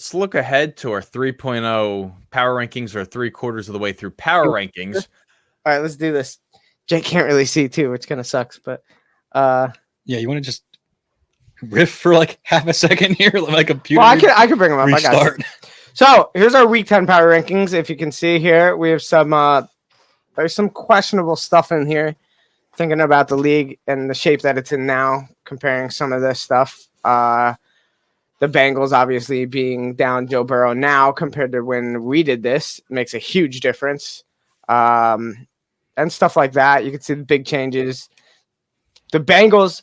let's look ahead to our 3.0 power rankings, or 3/4 of the way through power rankings. All right, let's do this. Jake can't really see too, which kind of sucks, but yeah, you want to just riff for like half a second here, like a computer. Well, I can bring them up. Restart. I got you. So here's our week 10 power rankings. If you can see here, we have there's some questionable stuff in here. Thinking about the league and the shape that it's in now, comparing some of this stuff. The Bengals obviously being down Joe Burrow now compared to when we did this makes a huge difference. And stuff like that. You can see the big changes. The Bengals,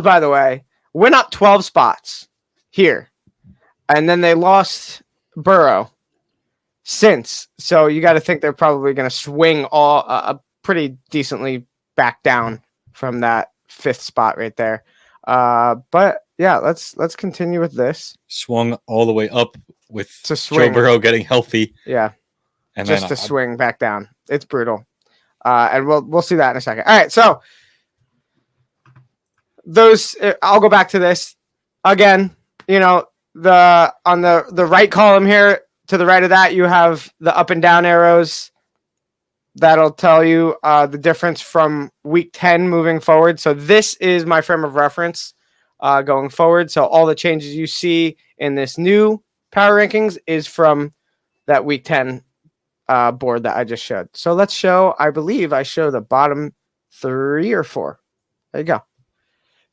by the way, went up 12 spots here. And then they lost Burrow since. So you got to think they're probably going to swing pretty decently back down from that 5th spot right there. But yeah, let's continue with this. Swung all the way up with Joe Burrow getting healthy. Yeah. And just to swing back down. It's brutal. And we'll see that in a second. All right, so I'll go back to this again. On the right column here, to the right of that, you have the up and down arrows. That'll tell you the difference from week 10 moving forward. So this is my frame of reference going forward. So all the changes you see in this new power rankings is from that week 10 board that I just showed. So let's show, I believe I show the bottom 3 or 4. There you go.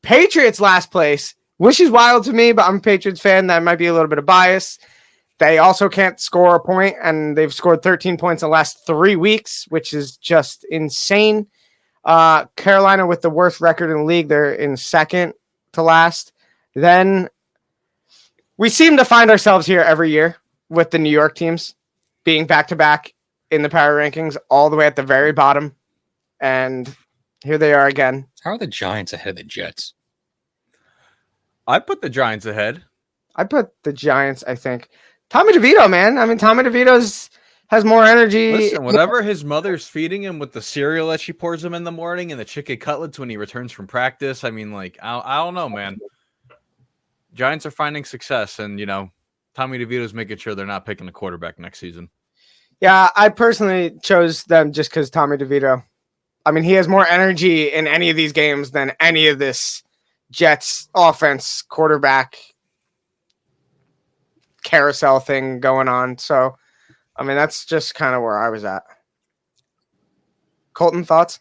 Patriots last place, which is wild to me, but I'm a Patriots fan. That might be a little bit of bias. They also can't score a point, and they've scored 13 points in the last 3 weeks, which is just insane. Carolina with the worst record in the league. They're in second to last. Then we seem to find ourselves here every year with the New York teams being back-to-back in the power rankings all the way at the very bottom. And here they are again. How are the Giants ahead of the Jets? I put the Giants ahead. I put the Giants, I think. Tommy DeVito, man. I mean, Tommy DeVito has more energy. Listen, whatever his mother's feeding him with the cereal that she pours him in the morning and the chicken cutlets when he returns from practice. I mean, like, I don't know, man. Giants are finding success, and, Tommy DeVito's making sure they're not picking a quarterback next season. Yeah, I personally chose them just because Tommy DeVito. I mean, he has more energy in any of these games than any of this Jets offense quarterback carousel thing going on. So, I mean, that's just kind of where I was at. Colton, thoughts?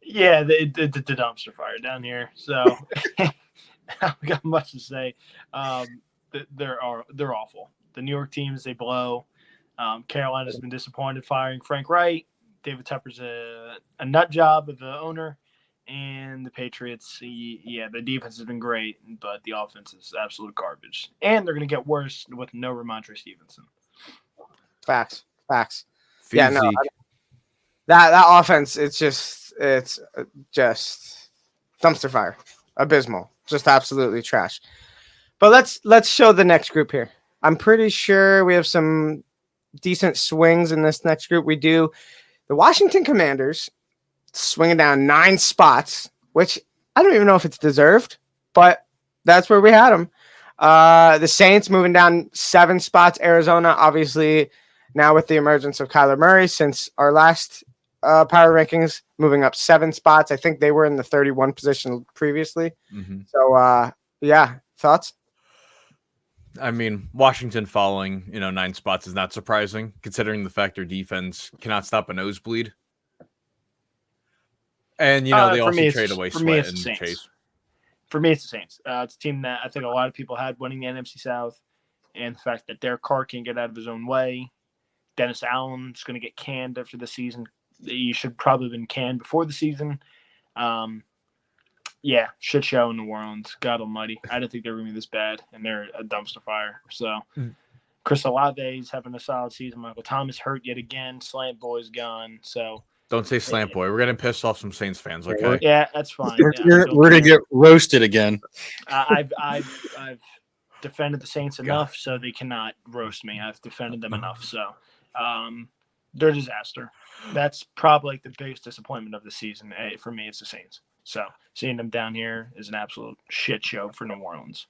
Yeah, the dumpster fire down here. So, I don't got much to say. They're awful. The New York teams, they blow. Carolina's been disappointed firing Frank Wright. David Tepper's a nut job of the owner. And the Patriots, the defense has been great, but the offense is absolute garbage. And they're going to get worse with no Ramondre Stevenson. Facts. Fizzy. Yeah, no. That offense, it's just dumpster fire. Abysmal. Just absolutely trash. But let's show the next group here. I'm pretty sure we have some decent swings in this next group. We do. The Washington Commanders swinging down 9 spots, which I don't even know if it's deserved, but that's where we had them. The Saints moving down 7 spots. Arizona, obviously, now with the emergence of Kyler Murray since our last power rankings, moving up 7 spots. I think they were in the 31 position previously. Mm-hmm. So, yeah, thoughts? I mean, Washington falling, 9 spots is not surprising, considering the fact their defense cannot stop a nosebleed. And, they also trade away Sweat and Chase. For me, it's the Saints. It's a team that I think a lot of people had winning the NFC South, and the fact that Derek Carr can't get out of his own way. Dennis Allen's going to get canned after the season. He should probably have been canned before the season. Shit show in New Orleans. God almighty. I didn't think they were going to be this bad, and they're a dumpster fire. So, Chris Olave's having a solid season. Michael Thomas hurt yet again. Slant Boy's gone. So, don't say Slant Boy. We're going to piss off some Saints fans, okay? Yeah, that's fine. We're going to get roasted again. I've defended the Saints enough so they cannot roast me. I've defended them enough. So, they're a disaster. That's probably the biggest disappointment of the season. For me, it's the Saints. So seeing them down here is an absolute shit show for New Orleans.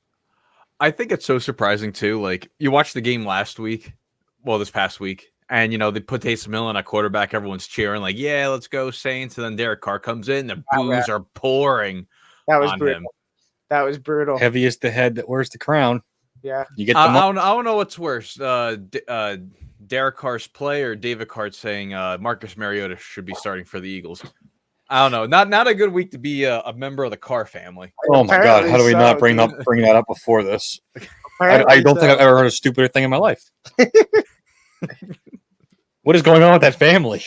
I think it's so surprising too. Like you watched the game this past week, and they put Taysom Hill in at quarterback. Everyone's cheering, like, "Yeah, let's go Saints!" And then Derek Carr comes in, the boos are pouring That was on brutal. him. That was brutal. Heavy is the head that wears the crown. Yeah. You get the I don't know what's worse, Derek Carr's play or David Carr saying Marcus Mariota should be starting for the Eagles. I don't know. Not a good week to be a member of the Carr family. Oh my God! Apparently How do we so, not bring dude. that up before this? I Apparently don't think I've ever heard a stupider thing in my life. What is going on with that family?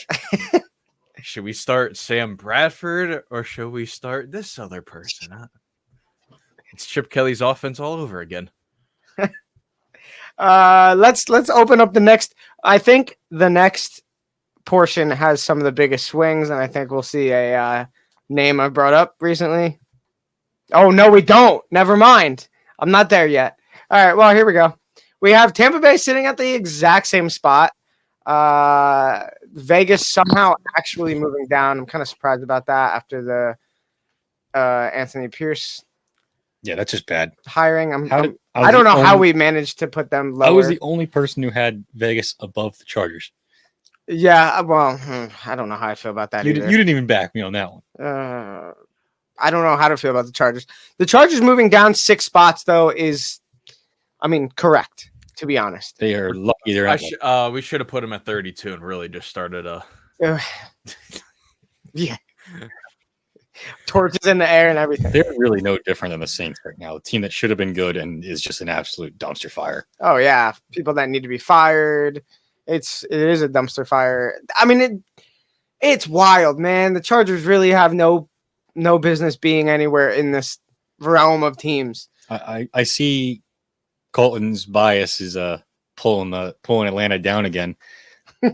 Should we start Sam Bradford or should we start this other person? Huh? It's Chip Kelly's offense all over again. Let's open up the next. I think the next portion has some of the biggest swings, and I think we'll see a name I brought up recently. Oh no, we don't. Never mind. I'm not there yet. All right. Well, here we go. We have Tampa Bay sitting at the exact same spot. Vegas somehow actually moving down. I'm kind of surprised about that after the Anthony Pierce Yeah, that's just bad. hiring. I don't know how we managed to put them lower. I was the only person who had Vegas above the Chargers. Yeah, well, I don't know how I feel about that You either. didn't even back me on that one. I don't know how to feel about the Chargers. The Chargers moving down 6 spots, though, is, correct, to be honest. They are lucky they're at We should have put him at 32 and really just started a. Yeah. Torches in the air and everything. They're really no different than the Saints right now. A team that should have been good and is just an absolute dumpster fire. Oh, yeah. People that need to be fired. It is a dumpster fire. It's wild, man. The Chargers really have no business being anywhere in this realm of teams. I see Colton's bias is pulling Atlanta down again. He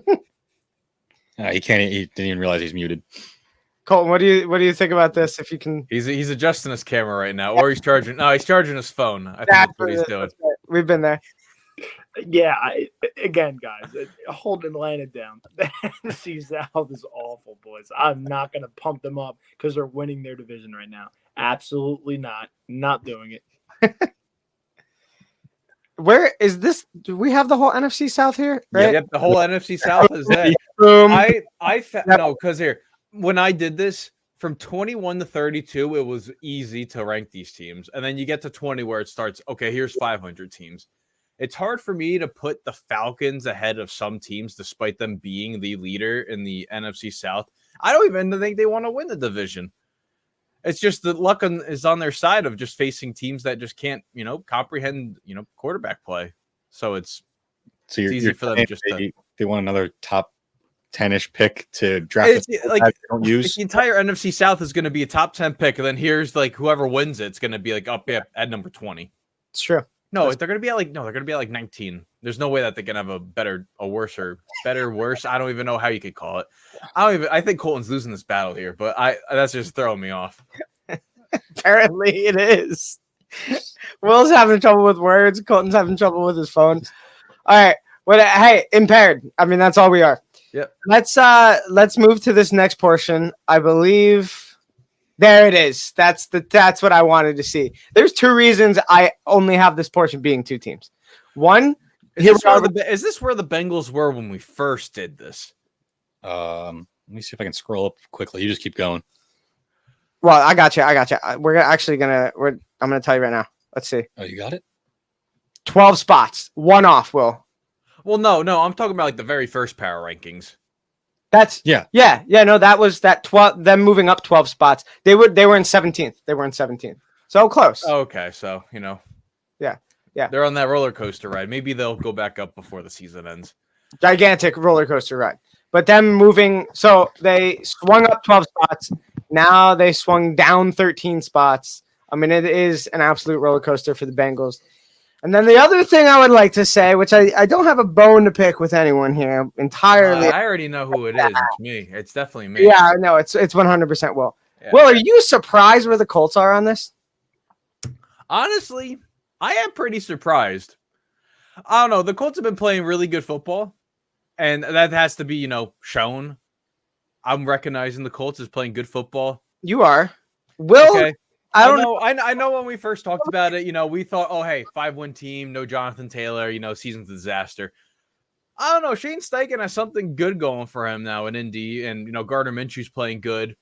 didn't even realize he's muted. Colton, what do you think about this? If you can, He's adjusting his camera right now, or he's charging. No, he's charging his phone. I think that's what he's doing. We've been there. Yeah, again, guys, holding Atlanta down. The NFC South is awful, boys. I'm not going to pump them up because they're winning their division right now. Absolutely not. Not doing it. Where is this? Do we have the whole NFC South here? Right? Yep, the whole NFC South is that. Boom. No, because here, when I did this from 21 to 32, it was easy to rank these teams. And then you get to 20 where it starts, okay, here's 500 teams. It's hard for me to put the Falcons ahead of some teams, despite them being the leader in the NFC South. I don't even think they want to win the division. It's just the luck is on their side of just facing teams that just can't, comprehend, quarterback play. So it's easy for them just they want another top 10-ish pick to draft. Like they don't use. the entire NFC South is going to be a top 10 pick, and then here's like whoever wins it's going to be like up at number 20. It's true. No, they're going to be like 19. There's no way that they can have a worse. I don't even know how you could call it. I think Colton's losing this battle here, but that's just throwing me off. Apparently it is. Will's having trouble with words. Colton's having trouble with his phone. All right. Hey, impaired. That's all we are. Yep. Let's move to this next portion. I believe there it is. That's what I wanted to see. There's 2 reasons I only have this portion being 2 teams. One, is this where the Bengals were when we first did this? Let me see if I can scroll up quickly. You just keep going. Well, I got you. I'm gonna tell you right now. Let's see. Oh, you got it? 12 spots. 1 off, Will. Well, no, I'm talking about like the very first power rankings. That's yeah. No, that was that 12. Them moving up 12 spots. They were in 17th. They were in 17th. So close. Okay, so Yeah. They're on that roller coaster ride. Maybe they'll go back up before the season ends. Gigantic roller coaster ride. But them moving, so they swung up 12 spots. Now they swung down 13 spots. It is an absolute roller coaster for the Bengals. And then the other thing I would like to say, which I don't have a bone to pick with anyone here entirely. I already know who it is. It's me. It's definitely me. Yeah, no, it's 100% Will. Yeah. Will, are you surprised where the Colts are on this? Honestly, I am pretty surprised. I don't know. The Colts have been playing really good football, and that has to be, shown. I'm recognizing the Colts is playing good football. You are. Will, Okay. I don't know. I know when we first talked about it, we thought, oh, hey, 5-win team, no Jonathan Taylor, season's a disaster. I don't know. Shane Steichen has something good going for him now in Indy, and Gardner Minshew's playing good.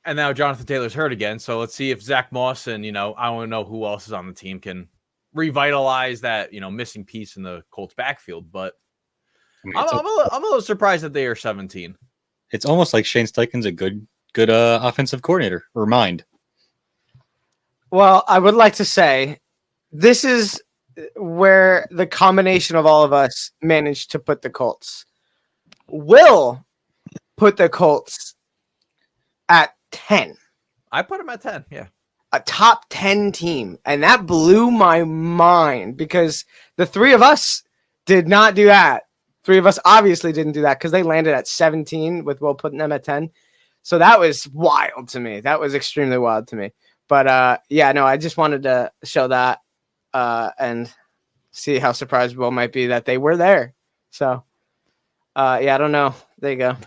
And now Jonathan Taylor's hurt again, so let's see if Zach Moss and I don't know who else is on the team can revitalize that missing piece in the Colts backfield. But I mean, I'm a little surprised that they are 17. it's almost like Shane Steichen's a good offensive coordinator or mind. Well, I would like to say this is where the combination of all of us managed to put the Colts. Will put the Colts at 10, I put him at 10. Yeah. a top 10 team. And that blew my mind because the three of us did not do that. Three of us obviously didn't do that because they landed at 17 with Will putting them at 10. So that was wild to me. That was extremely wild to me. But yeah, no, I just wanted to show that and see how surprised Will might be that they were there. So yeah, I don't know. There you go.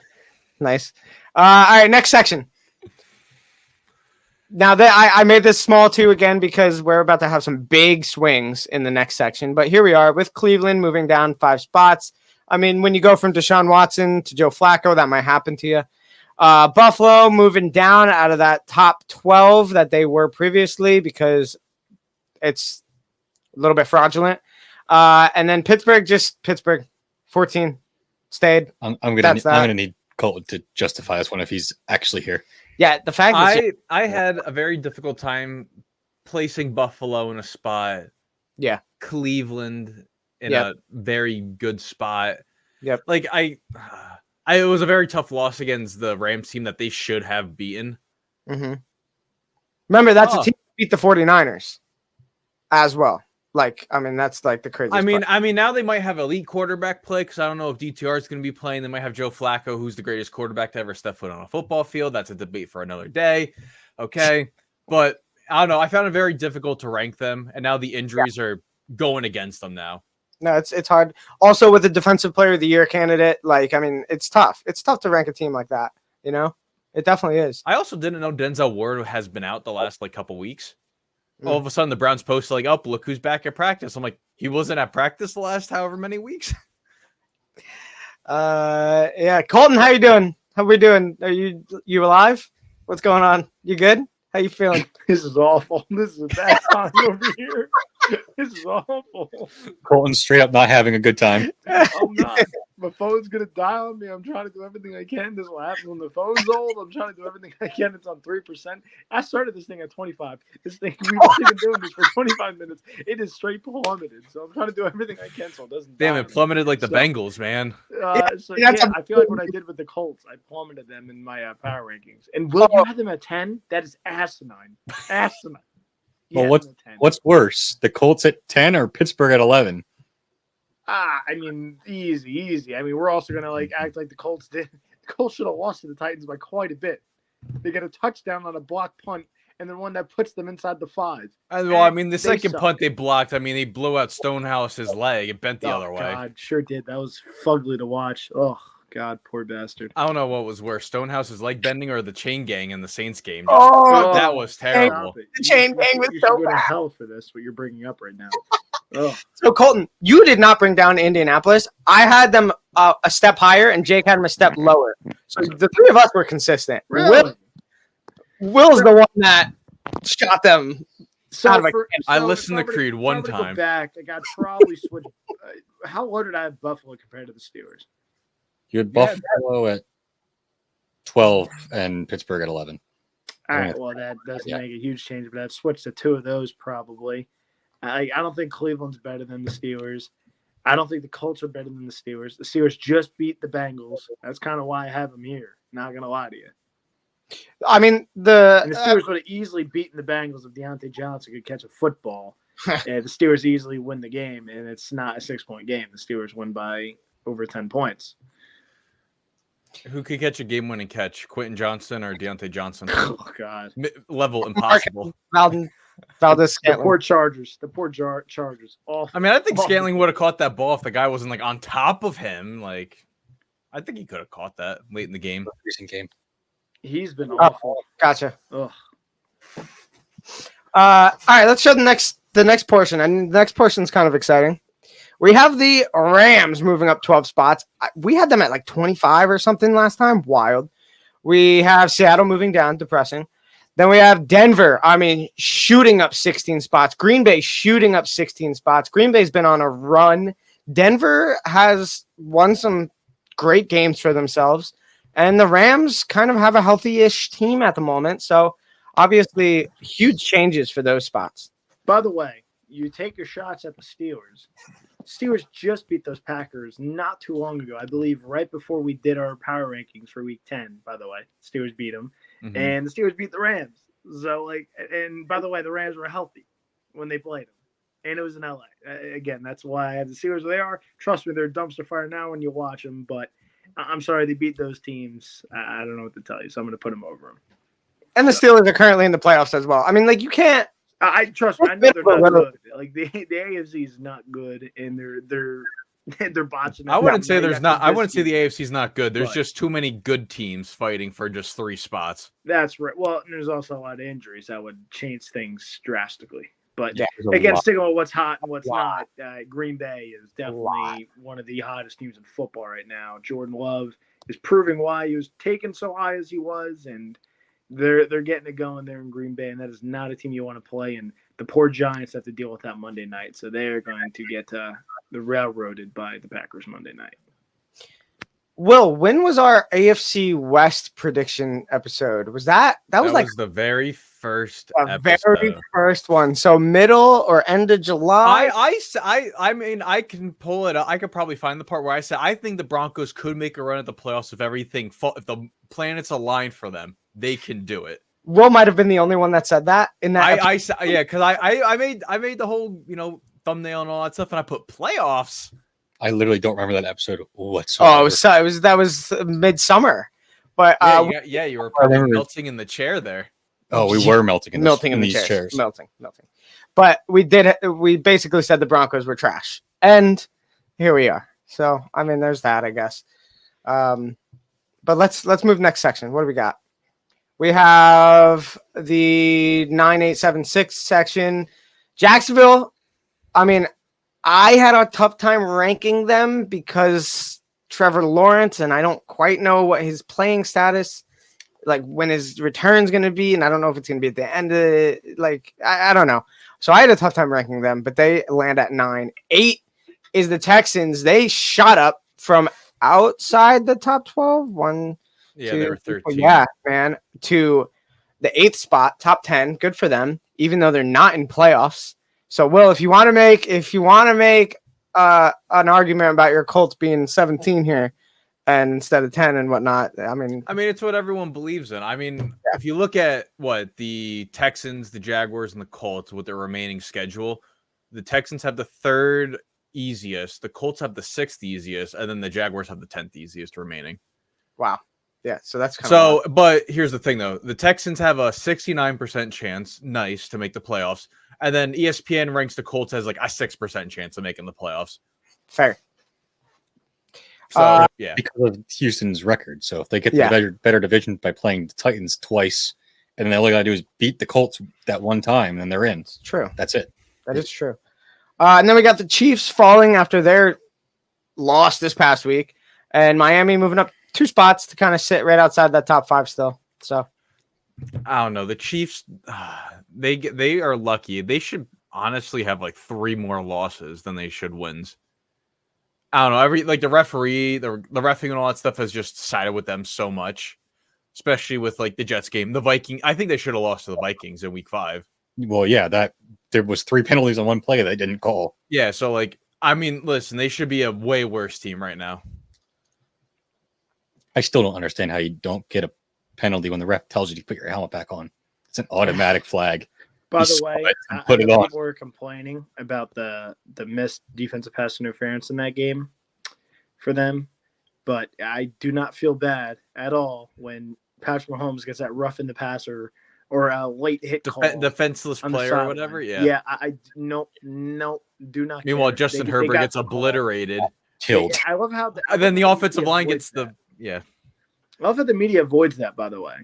Nice. All right, next section. Now that I made this small too again because we're about to have some big swings in the next section. But here we are with Cleveland moving down 5 spots. I mean, when you go from Deshaun Watson to Joe Flacco, that might happen to you. Buffalo moving down out of that top 12 that they were previously because it's a little bit fraudulent. And then Pittsburgh 14 stayed. I'm gonna need Colton to justify this one if he's actually here. Yeah, the fact is, I had a very difficult time placing Buffalo in a spot. Yeah. Cleveland in Yep. a very good spot. Yep. Like it was a very tough loss against the Rams team that they should have beaten. mm-hmm. Remember that's Oh. a team that beat the 49ers as well. Like, I mean, that's like the craziest I mean, now they might have elite quarterback play because I don't know if DTR is going to be playing. They might have Joe Flacco, who's the greatest quarterback to ever step foot on a football field. That's a debate for another day. Okay, but I don't know. I found it very difficult to rank them, and now the injuries are going against them now. No, it's hard. Also, with the defensive player of the year candidate, like, I mean, it's tough. It's tough to rank a team like that. It definitely is. I also didn't know Denzel Ward has been out the last couple weeks. All of a sudden, the Browns posted oh, look who's back at practice. I'm like, he wasn't at practice the last however many weeks. Yeah, Colton, how you doing? How we doing? Are you alive? What's going on? You good? How you feeling? This is awful. This is a bad time over here. This is awful. Colton's straight up not having a good time. I'm not. My phone's gonna die on me. I'm trying to do everything I can. This will happen when the phone's old. I'm trying to do everything I can. It's on 3%. I started this thing at 25. This thing we've been doing this for 25 minutes. It is straight plummeted. So I'm trying to do everything I can so it doesn't. Damn, die it on me. plummeted like the So- Bengals, man. So yeah, I feel like what I did with the Colts, I plummeted them in my power rankings. And Will, you had them at 10? That is asinine. Asinine. You Well, had what's them at 10. what's worse, the Colts at 10 or Pittsburgh at 11? I mean, easy. I mean, we're also gonna act like the Colts did. The Colts should have lost to the Titans by quite a bit. They get a touchdown on a block punt, and then one that puts them inside the 5. Well, I mean, the They second suck. punt they blocked. I mean, they blew out Stonehouse's leg. It bent the other way. God, sure did. That was fugly to watch. Oh God, poor bastard. I don't know what was worse, Stonehouse's leg bending or the chain gang in the Saints game. Oh, That was terrible. Stop it. The chain You gang was should so go to bad. hell for this. What you're bringing up right now. Oh, so Colton, you did not bring down Indianapolis. I had them a step higher, and Jake had them a step lower. So the three of us were consistent. really? Will's the one that shot them. So Out of a I if listened to were Creed if one I were to go time. back, I'd probably switch. How low did I have Buffalo compared to the Steelers? You had Yeah, Buffalo at 12 and Pittsburgh at 11. All Yeah. right, well that doesn't Yeah. make a huge change, but I'd switch to 2 of those probably. I don't think Cleveland's better than the Steelers. I don't think the Colts are better than the Steelers. The Steelers just beat the Bengals. That's kind of why I have them here. Not gonna lie to you. I mean, And the the Steelers would have easily beaten the Bengals if Deontay Johnson could catch a football. And the Steelers easily win the game, and it's not a 6-point game. The Steelers win by over 10 points. Who could catch a game-winning catch? Quentin Johnson or Deontay Johnson? Oh God, Level impossible. Valdez the Scantling. poor Chargers. The poor Chargers. Awful. I mean, I think Oh. Scantling would have caught that ball if the guy wasn't on top of him. I think he could have caught that late in the game. Recent game. He's been awful. Gotcha. Ugh. All right, let's show the next portion, and the next portion is kind of exciting. We have the Rams moving up 12 spots. We had them at like 25 or something last time. Wild. We have Seattle moving down, depressing. Then we have Denver, shooting up 16 spots. Green Bay shooting up 16 spots. Green Bay's been on a run. Denver has won some great games for themselves. And the Rams kind of have a healthy-ish team at the moment. So, obviously, huge changes for those spots. By the way, you take your shots at the Steelers. Steelers just beat those Packers not too long ago. I believe right before we did our power rankings for Week 10, by the way. Steelers beat them. Mhm. And the Steelers beat the Rams. So, and by the way, the Rams were healthy when they played them. And it was in LA. Again, that's why I have the Steelers where they are. Trust me, they're dumpster fire now when you watch them. But I'm sorry they beat those teams. I don't know what to tell you. So I'm going to put them over them. And the Steelers are currently in the playoffs as well. you can't. I trust me. I know they're not good. Like the AFC is not good, and they're botching. I wouldn't say there's not. I wouldn't say the. the AFC is not good. There's But- just too many good teams fighting for just 3 spots. That's right. Well, and there's also a lot of injuries that would change things drastically. But Yeah, again, sticking with what's hot and what's Lot. not, Green Bay is definitely Lot. one of the hottest teams in football right now. Jordan Love is proving why he was taken so high as he was, and they're getting it going there in Green Bay, and that is not a team you want to play. And the poor Giants have to deal with that Monday night, so they're going to get the railroaded by the Packers Monday night. Will, when was our AFC West prediction episode? Was that was like the very first the episode. very first one? So middle or end of July? I can pull it up. I could probably find the part where I said I think the Broncos could make a run at the playoffs if if the planets align for them, they can do it. Will might have been the only one that said that in that. Because I made the whole thumbnail and all that stuff, and I put playoffs. I literally don't remember that episode whatsoever. That was midsummer, but You were probably remember. melting in the chair there. Oh, we were melting in these these chairs. melting. But we basically said the Broncos were trash, and here we are. So there's that, I guess. But let's move next section. What do we got? We have the 9876 section. Jacksonville. I had a tough time ranking them because Trevor Lawrence, and I don't quite know what his playing status, like when his return's going to be, and I don't know if it's going to be at the end of it. I don't know. So I had a tough time ranking them, but they land at 9. 8 is the Texans. They shot up from outside the top 12. Yeah, two, they were 13. Yeah, man, to the 8th spot, top 10. Good for them, even though they're not in playoffs. So, Will, if you want to make an argument about your Colts being 17 here, and instead of 10 and whatnot, it's what everyone believes in. If you look at what the Texans, the Jaguars, and the Colts with their remaining schedule, the Texans have the 3rd easiest, the Colts have the 6th easiest, and then the Jaguars have the 10th easiest remaining. Wow. Yeah, so that's kind of but here's the thing though. The Texans have a 69% chance, to make the playoffs. And then ESPN ranks the Colts as like a 6% chance of making the playoffs. fair. So yeah. Because of Houston's record. So if they get the better division by playing the Titans twice, and then all they got to do is beat the Colts that one time, then they're in. It's true. That's it. That is true. And then we got the Chiefs falling after their loss this past week, and Miami moving up 2 spots to kind of sit right outside that top 5 still. So I don't know. The Chiefs, they are lucky. They should honestly have like 3 more losses than they should wins. I don't know. The referee, the reffing and all that stuff has just sided with them so much, especially with like the Jets game. The Vikings, I think they should have lost to the Vikings in week 5. Well, yeah, there was 3 penalties on one play they didn't call. Yeah, so listen, they should be a way worse team right now. I still don't understand how you don't get a penalty when the ref tells you to put your helmet back on. It's an automatic flag. By You the saw way, it and I put it know on. people were complaining about the missed defensive pass interference in that game for them, but I do not feel bad at all when Patrick Mahomes gets that rough in the passer or a late hit call. Defenseless on the player or sideline. whatever. Yeah. Yeah. I no, do not. Meanwhile, care. Justin They Herbert got gets the call. obliterated. Killed. I love how And then the offensive line avoids gets the that. yeah. I love how the media avoids that. By the way,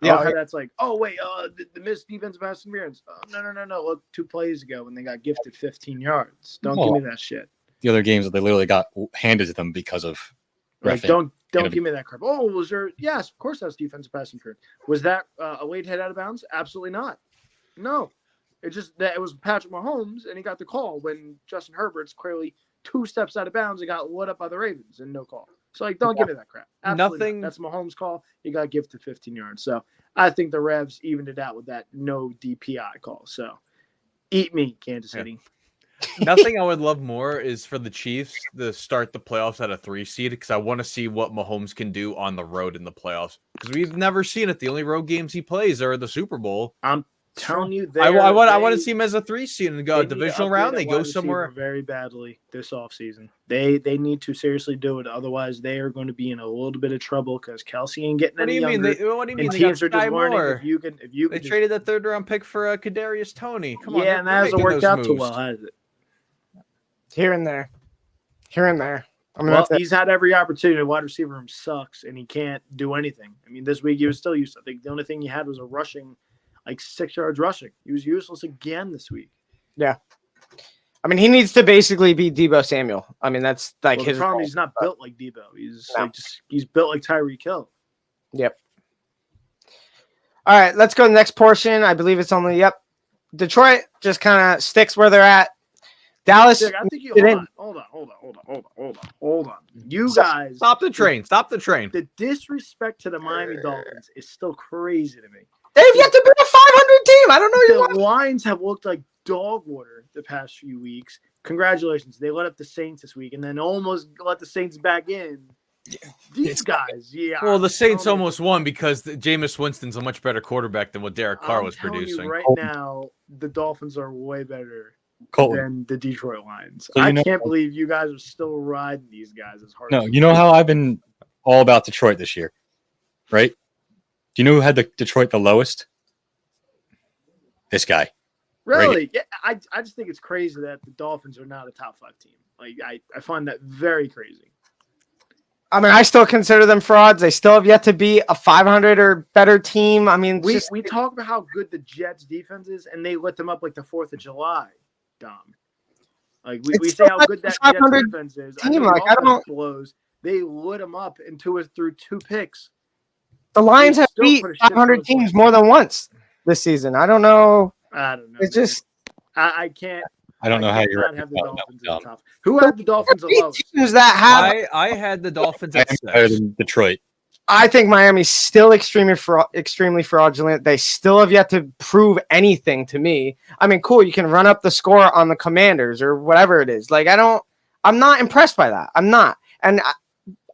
Yeah, Okay, that's like, oh wait, the missed defensive pass interference. Oh, no. Look, 2 plays ago when they got gifted 15 yards. Don't give me that shit. The other games that they literally got handed to them because of Like, reffing. don't give me that crap. Oh, was there? Yes, of course that's defensive pass interference. Was that a late hit out of bounds? Absolutely not. No, it just that it was Patrick Mahomes and he got the call when Justin Herbert's clearly 2 steps out of bounds and got lit up by the Ravens and no call. So like, don't give me that crap. Absolutely Nothing- not. That's Mahomes' call. He got gifted 15 yards. So I think the Revs evened it out with that no DPI call. So eat me, Kansas City. Nothing I would love more is for the Chiefs to start the playoffs at a 3 seed because I want to see what Mahomes can do on the road in the playoffs because we've never seen it. The only road games he plays are the Super Bowl. I'm telling you, I want to they- see him as a 3 seed and go they need to divisional upgrade round. that They wide go receiver somewhere. very badly this offseason. They need to seriously do it. Otherwise, they are going to be in a little bit of trouble because Kelsey ain't getting What do any you mean? younger. What do you mean? And They got teams are just Sky learning Moore. if you can They just- traded that 3rd round pick for Kadarius Toney. Come on, yeah, and that hasn't making worked those out too moves. well, has it? here and there. I mean, Well, that's it. he's had every opportunity. The wide receiver room sucks, and he can't do anything. I mean, this week he was still useless. I think the only thing he had was a rushing, like 6 yards rushing. He was useless again this week. I mean, he needs to basically be Debo Samuel. I mean, that's like Well, his the problem role. is he's not built like Debo. He's No. like he's built like Tyreek Hill. Yep. All right, let's go to the next portion. I believe it's only Detroit just kind of sticks where they're at. Dallas. Dick, I think you Get hold in. on. You guys Stop the train. Stop the train. The disrespect to the Miami Dolphins is still crazy to me. They've yet to be a 500 team. I don't know you. The Lions have looked like dog water the past few weeks. Congratulations. They let up the Saints this week and then almost let the Saints back in. These guys, yeah. Well, the Saints I'm telling you- almost won because Jameis Winston's a much better quarterback than what Derek Carr was I'm telling you producing. right now, the Dolphins are way better Colton. than the Detroit Lions. So you I know- can't believe you guys are still riding these guys as hard. No, as you know how I've been all about Detroit this year, right? Do you know who had the Detroit the lowest? This guy. Really? Yeah, I just think it's crazy that the Dolphins are not a top 5 team. Like I find that very crazy. I mean, I still consider them frauds. They still have yet to be a 500 or better team. I mean, We talk about how good the Jets defense is, and they lit them up like the 4th of July, Dom. Like we It's say still how like good that a Jets 500 defense is. team, know like, the I don't- offense blows. They lit them up and through 2 picks. the Lions they have still beat put a shit ton 500 of teams points. more than once this season. I don't know. I don't know. It's man. just I can't. I don't know how you cannot have the reconcile that Dolphins with at the top. Who had the Dolphins the these lowest? teams that have. I had the Dolphins at Miami's better 6. than Detroit. I think Miami's still extremely fraudulent. They still have yet to prove anything to me. I mean, cool, you can run up the score on the Commanders or whatever it is. Like, I'm not impressed by that. I'm not. And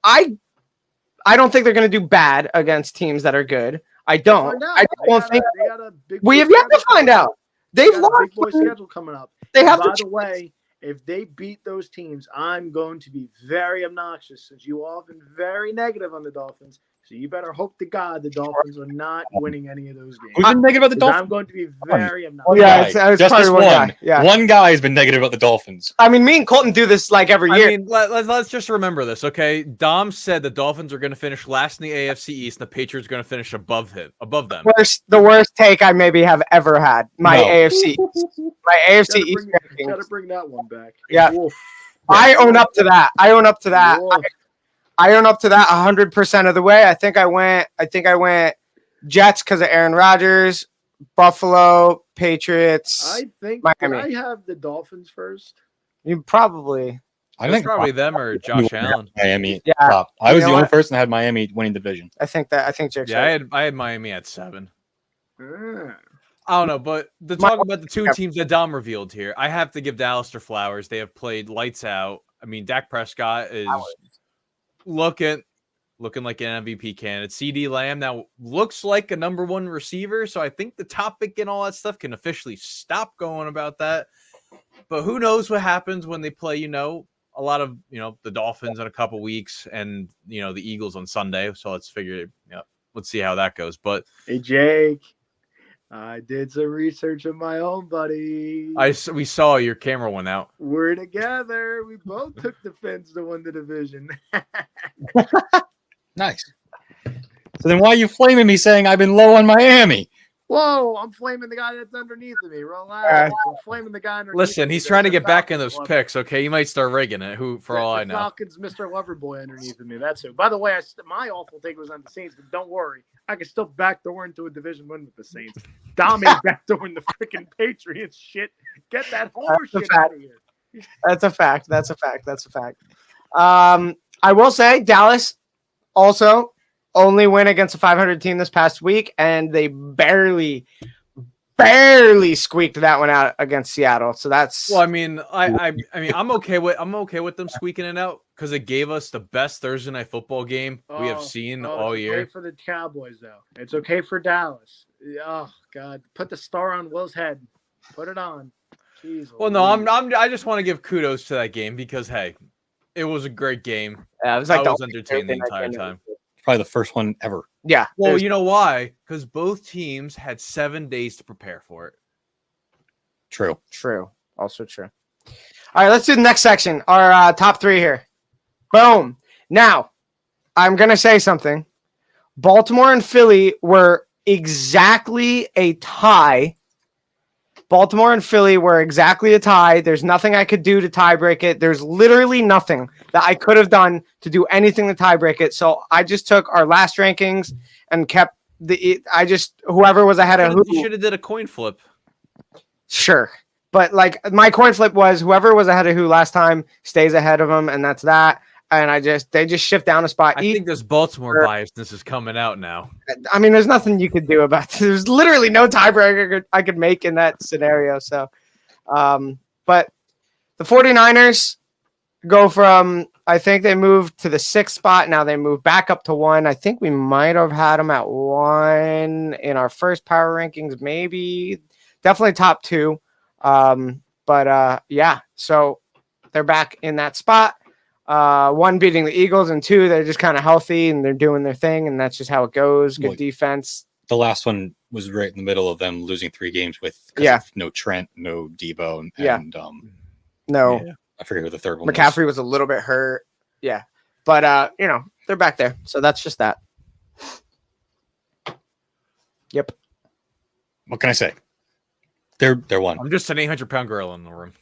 I don't think they're going to do bad against teams that are good. I don't. Find out. I They don't got think they got a big we boy have yet to schedule find coming up. out. They've They got a lost. big boy schedule coming up. They have By to. the way, if they beat those teams, I'm going to be very obnoxious since you all have been very negative on the Dolphins. So you better hope to God the Dolphins are not winning any of those games. Who's been negative about the 'Cause Dolphins? I'm going to be very obnoxious. One Yeah, guy. it's Just probably this one one. guy. Yeah. One guy has been negative about the Dolphins. I mean, me and Colton do this like every year. I mean, let's just remember this, okay? Dom said the Dolphins are going to finish last in the AFC East, and the Patriots are going to finish above them. The worst take I maybe have ever had. My No. AFC East rankings. Gotta bring that one back. Yeah. Wolf. I own up to that. Wolf. I own up to that 100% of the way. I think I went Jets because of Aaron Rodgers, Buffalo, Patriots. I think Miami. did I have the Dolphins first. You probably. I It's think probably them or Josh Allen. Miami. Yeah. Top. I was You the know only what? person that had Miami winning division. I think Jake's Yeah, right. I had Miami at 7. Ah. I don't know, but to My- talk about the 2 teams that Dom revealed here, I have to give Dallas their flowers. They have played lights out. I mean, Dak Prescott is looking like an MVP candidate. CD Lamb now looks like a number 1 receiver, so I think the topic and all that stuff can officially stop going about that. But who knows what happens when they play, a lot of, the Dolphins in a couple weeks and, the Eagles on Sunday. So let's see how that goes. But Hey Jake, I did some research of my own, buddy. we saw your camera went out. We're together. We both took the Fins to win the division. Nice. So then why are you flaming me saying I've been low on Miami? Whoa, I'm flaming the guy that's underneath of me. Relax. I'm flaming the guy underneath. Listen, of me. he's There's trying to the get back in Falcons those lover. picks. Okay, you might start rigging it. Who, for all I know. Falcons, Mr. Loverboy underneath of me. That's who. By the way, my awful take was on the Saints, but don't worry, I can still backdoor into a division win with the Saints. Dominate backdooring the freaking Patriots. Shit, get that homer That's a shit fact. out of here. That's a fact. That's a fact. That's a fact. I will say Dallas also only win against a 500 team this past week, and they barely squeaked that one out against Seattle. So that's Well, I mean, I mean, I'm okay with them squeaking it out because it gave us the best Thursday night football game we have seen all it's year. okay for the Cowboys, though. It's okay for Dallas. Oh God, put the star on Will's head. Put it on. Jeez, Well, no, Louise. I just want to give kudos to that game because hey, it was a great game. yeah, it was I like the was only entertained the Thursday night entire game that time. was- Probably the first one ever. Yeah. Well, there's- you know why? Because both teams had 7 days to prepare for it. True. True. Also true. All right, let's do the next section. Our top three here. Boom. Now, I'm going to say something. Baltimore and Philly were exactly a tie. Baltimore and Philly were exactly a tie. There's nothing I could do to tie break it. There's literally nothing that I could have done to do anything to tie break it. So I just took our last rankings and kept whoever was ahead of who. You should have did a coin flip. Sure. But like my coin flip was whoever was ahead of who last time stays ahead of them, and that's that. And they just shift down a spot. I think this Baltimore biasness is coming out now. I mean, there's nothing you could do about this. There's literally no tiebreaker I could make in that scenario. So, but the 49ers go from, I think they moved to the 6th spot. Now they move back up to 1. I think we might have had them at 1 in our first power rankings, maybe. Definitely top 2. Yeah, so they're back in that spot. 1 beating the Eagles, and 2 they're just kind of healthy and they're doing their thing, and that's just how it goes. Good Well, defense. The last one was right in the middle of them losing 3 games with no Trent, no Debo, and No, Yeah. I forget who the third one was. McCaffrey was a little bit hurt. Yeah, but they're back there, so that's just that. Yep. What can I say? They're one. I'm just an 800-pound gorilla in the room.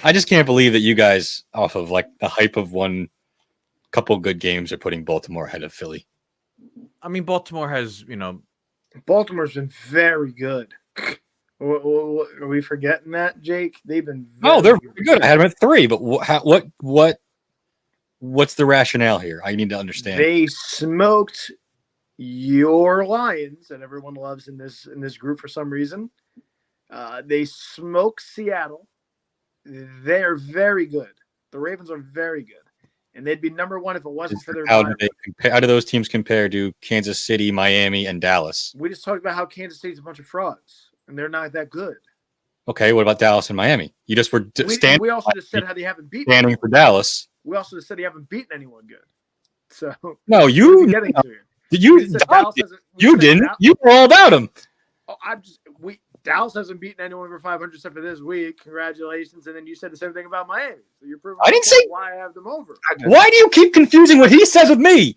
I just can't believe that you guys, off of like the hype of one couple good games, are putting Baltimore ahead of Philly. I mean, Baltimore has, Baltimore's been very good. Are we forgetting that, Jake? They've been. Oh, they're very good. I had them at 3, but what's the rationale here? I need to understand. They smoked your Lions that everyone loves in this group for some reason. They smoked Seattle. They're very good. The Ravens are very good, and they'd be number 1 if it wasn't for their. How do those teams compare to Kansas City, Miami, and Dallas? We just talked about how Kansas State's a bunch of frauds, and they're not that good. Okay, what about Dallas and Miami? You just were We also just said how they haven't beaten. standing for Dallas. We also just said they haven't beaten anyone good. So No, what are you we getting to here? did you We said Dallas hasn't- we you said didn't. Dallas- You were all about them. Oh, Dallas hasn't beaten anyone over 500 except for this week. Congratulations. And then you said the same thing about Miami. So you're proving I didn't say- why I have them over. Why do you keep confusing what he says with me?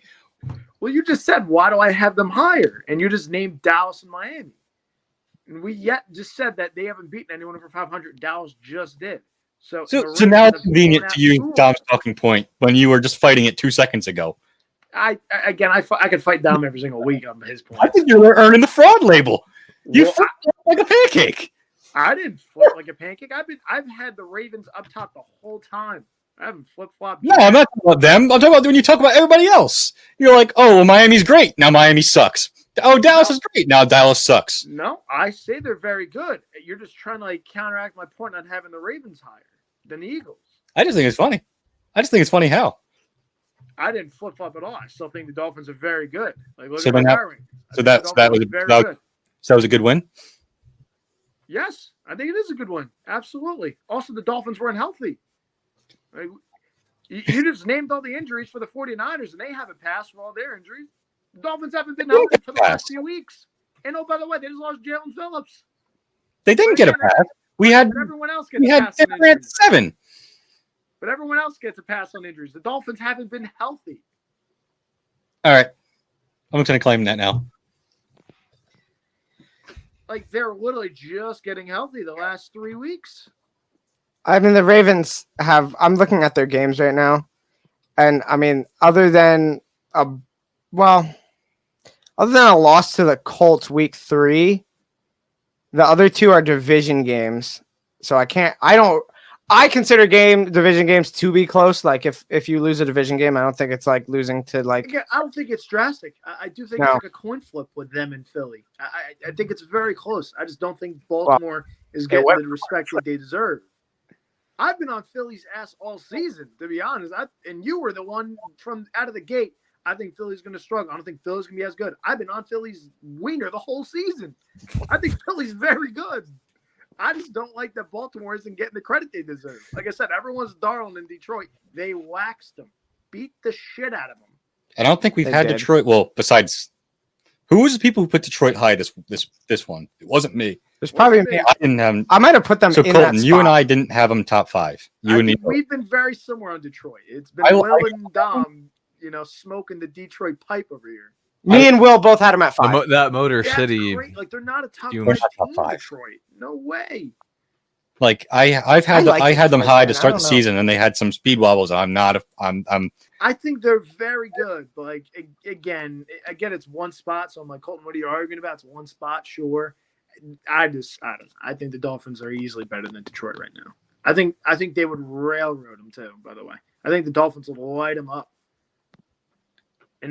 Well, you just said, why do I have them higher? And you just named Dallas and Miami. And we just said that they haven't beaten anyone over 500. Dallas just did. So So the now Ravens it's have convenient blown to out use two of Dom's them. talking point when you were just fighting it 2 seconds ago. I could fight Dom every single week on his I points. think you're earning the fraud label. You Well, flipped like a pancake. I didn't flip like a pancake. I've had the Ravens up top the whole time. I haven't flip flopped. No, I'm not talking about them. I'm talking about when you talk about everybody else. You're like, oh, well, Miami's great. Now Miami sucks. Oh, Dallas is great. Now Dallas sucks. No, I say they're very good. You're just trying to counteract my point on having the Ravens higher than the Eagles. I just think it's funny. I just think it's funny how. I didn't flip flop at all. I still think the Dolphins are very good. Look So at my then power rankings. I so think that's- the that Dolphins was- are very that- good. So that was a good win. Yes, I think it is a good one. Absolutely. Also, the Dolphins weren't healthy. You just named all the injuries for the 49ers, and they haven't passed for all their injuries. The Dolphins haven't been healthy for the last few weeks. And oh, by the way, they just lost Jalen Phillips. They didn't get a pass. We had But everyone else gets we a had pass on Denver at injuries. 7. But everyone else gets a pass on injuries. The Dolphins haven't been healthy. All right. I'm just going to claim that now. Like they're literally just getting healthy the last 3 weeks. I mean, the Ravens have. I'm looking at their games right now, and I mean, other than a loss to the Colts week 3, the other two are division games. So I consider division games to be close. Like if you lose a division game, I don't think it's like losing to like. Again, I don't think it's drastic. I do think No. it's like a coin flip with them in Philly. I think it's very close. I just don't think Baltimore is getting the respect that they deserve. I've been on Philly's ass all season, to be honest. And you were the one from out of the gate. I think Philly's going to struggle. I don't think Philly's going to be as good. I've been on Philly's wiener the whole season. I think Philly's very good. I just don't like that Baltimore isn't getting the credit they deserve. Like I said, everyone's darling in Detroit. They waxed them, beat the shit out of them. And I don't think we've They had did. Detroit. Well, besides, who was the people who put Detroit high this one? It wasn't me. There's probably Well, I didn't have. I might have put them So in Colton, that you and spot. I didn't have them top 5. You I and me. think we've been very similar on Detroit. It's been I- Will and Dom, smoking the Detroit pipe over here. Me and Will both had them at 5. That Motor That's City. great. Like they're not a top You 5 must have team, top 5. Detroit. No way. Like I've had I had them Detroit, high man. to I start don't the know. season, and they had some speed wobbles. I'm not. I'm. I think they're very good. But like again, it's one spot. So I'm like, Colton, what are you arguing about? It's one spot, sure. I don't know. I think the Dolphins are easily better than Detroit right now. I think they would railroad them too. By the way, I think the Dolphins would light them up.